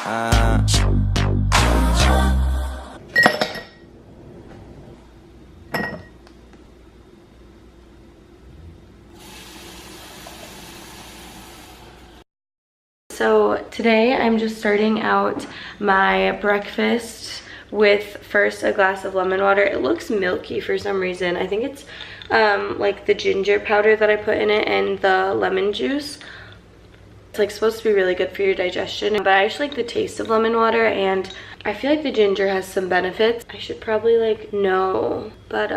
So today I'm just starting out my breakfast with first a glass of lemon water. It looks milky for some reason. I think it's like the ginger powder that I put in it and the lemon juice. It's like supposed to be really good for your digestion, but I actually like the taste of lemon water, and I feel like the ginger has some benefits. I should probably like know, but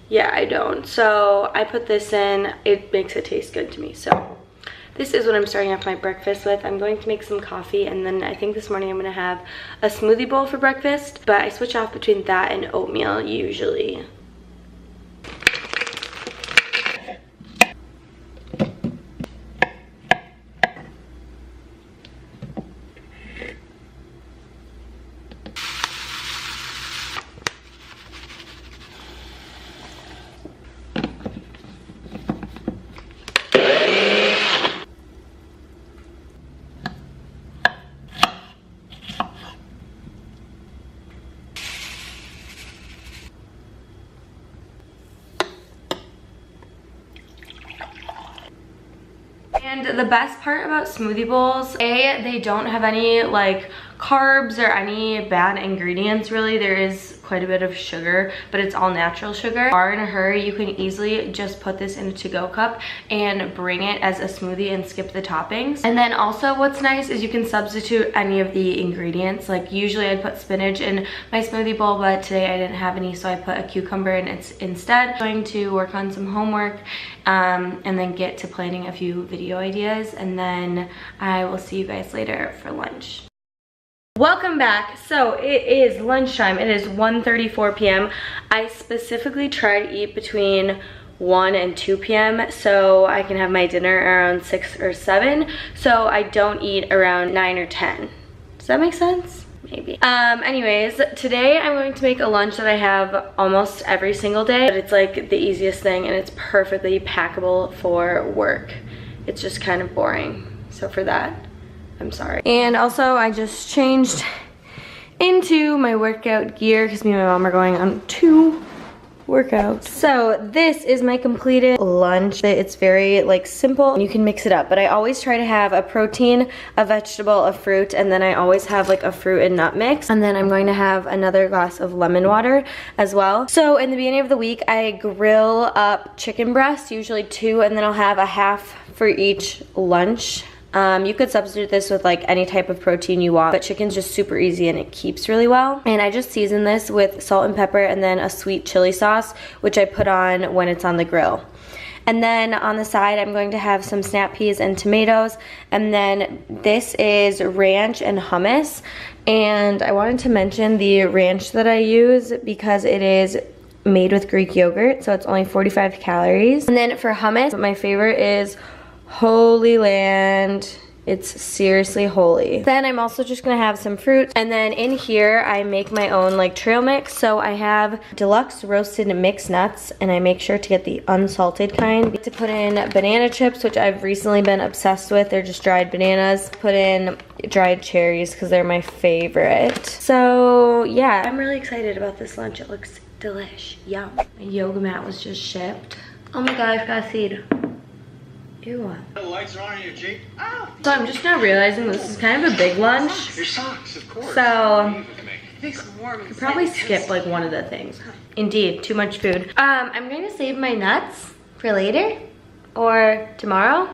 yeah, I don't. So I put this in. It makes it taste good to me. So this is what I'm starting off my breakfast with. I'm going to make some coffee, and then I think this morning I'm gonna have a smoothie bowl for breakfast, but I switch off between that and oatmeal usually. And the best part about smoothie bowls, A, they don't have any like carbs or any bad ingredients really. There is quite a bit of sugar, but it's all natural sugar. If you are in a hurry, you can easily just put this in a to-go cup and bring it as a smoothie and skip the toppings. And then also what's nice is you can substitute any of the ingredients. Like usually I'd put spinach in my smoothie bowl, but today I didn't have any, so I put a cucumber in it instead. I'm going to work on some homework and then get to planning a few video ideas, and then I will see you guys later for lunch. Welcome back. So it is lunchtime. It is 1:34 p.m. I specifically try to eat between 1 and 2 p.m. so I can have my dinner around 6 or 7, so I don't eat around 9 or 10. Does that make sense? Maybe. Anyways, today I'm going to make a lunch that I have almost every single day, but it's like the easiest thing and it's perfectly packable for work. It's just kind of boring. So for that, I'm sorry. And also I just changed into my workout gear because me and my mom are going on 2 workouts. So this is my completed lunch. It's very like simple. You can mix it up, but I always try to have a protein, a vegetable, a fruit, and then I always have like a fruit and nut mix. And then I'm going to have another glass of lemon water as well. So in the beginning of the week, I grill up chicken breasts, usually 2, and then I'll have a half for each lunch. You could substitute this with like any type of protein you want, but chicken's just super easy and it keeps really well. And I just season this with salt and pepper and then a sweet chili sauce, which I put on when it's on the grill. And then on the side, I'm going to have some snap peas and tomatoes. And then this is ranch and hummus. And I wanted to mention the ranch that I use because it is made with Greek yogurt, so it's only 45 calories. And then for hummus, my favorite is Holy Land. It's seriously holy. Then I'm also just gonna have some fruit, and then in here I make my own like trail mix. So I have deluxe roasted mixed nuts, and I make sure to get the unsalted kind. To put in banana chips, which I've recently been obsessed with. They're just dried bananas. Put in dried cherries because they're my favorite. So yeah, I'm really excited about this lunch. It looks delish. Yum. My yoga mat was just shipped. Oh my god, I forgot a seed. Ew. The lights are on in your Jeep. Oh. So I'm just now realizing this is kind of a big lunch. Your socks, of course. So could probably skip like one of the things. Indeed, too much food. I'm going to save my nuts for later or tomorrow.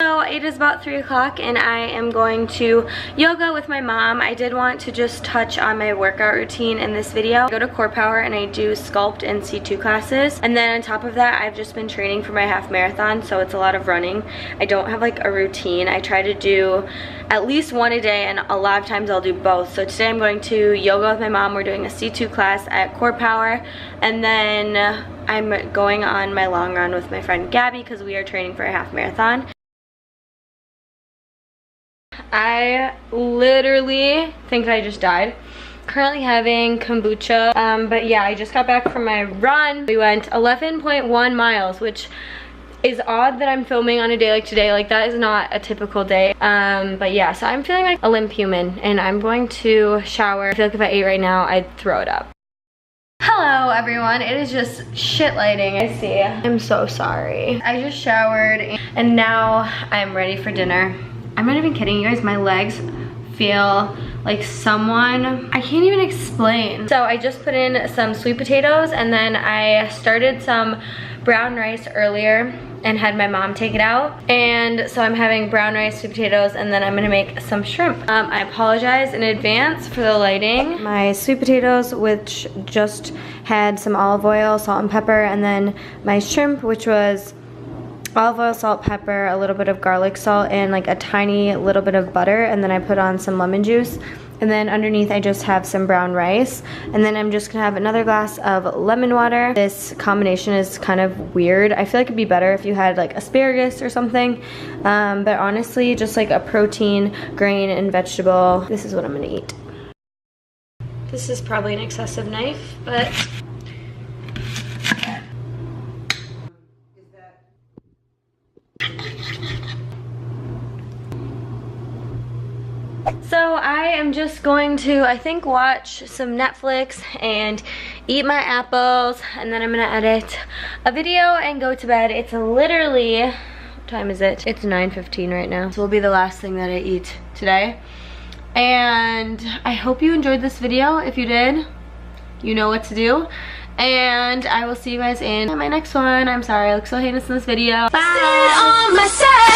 So it is about 3 o'clock and I am going to yoga with my mom. I did want to just touch on my workout routine in this video. I go to Core Power and I do Sculpt and C2 classes. And then on top of that, I've just been training for my half marathon, so it's a lot of running. I don't have like a routine. I try to do at least 1 a day, and a lot of times I'll do both. So today I'm going to yoga with my mom. We're doing a C2 class at Core Power, and then I'm going on my long run with my friend Gabby because we are training for a half marathon. I literally think I just died. Currently having kombucha, but yeah, I just got back from my run. We went 11.1 miles, which is odd that I'm filming on a day like today. Like that is not a typical day. But yeah, so I'm feeling like a limp human and I'm going to shower. I feel like if I ate right now, I'd throw it up. Hello everyone, it is just shit lighting, I see. I'm so sorry. I just showered and now I'm ready for dinner. I'm not even kidding you guys, my legs feel like someone, I can't even explain. So I just put in some sweet potatoes and then I started some brown rice earlier and had my mom take it out. And so I'm having brown rice, sweet potatoes, and then I'm gonna make some shrimp. I apologize in advance for the lighting. My sweet potatoes, which just had some olive oil, salt and pepper, and then my shrimp, which was olive oil, salt, pepper, a little bit of garlic salt, and like a tiny little bit of butter, and then I put on some lemon juice. And then underneath I just have some brown rice. And then I'm just gonna have another glass of lemon water. This combination is kind of weird. I feel like it'd be better if you had like asparagus or something. But honestly, just like a protein, grain, and vegetable. This is what I'm gonna eat. This is probably an excessive knife, but so I am just going to, I think, watch some Netflix and eat my apples, and then I'm gonna edit a video and go to bed. It's literally, what time is it? It's 9:15 right now. This will be the last thing that I eat today. And I hope you enjoyed this video. If you did, you know what to do. And I will see you guys in my next one. I'm sorry, I look so heinous in this video. Bye!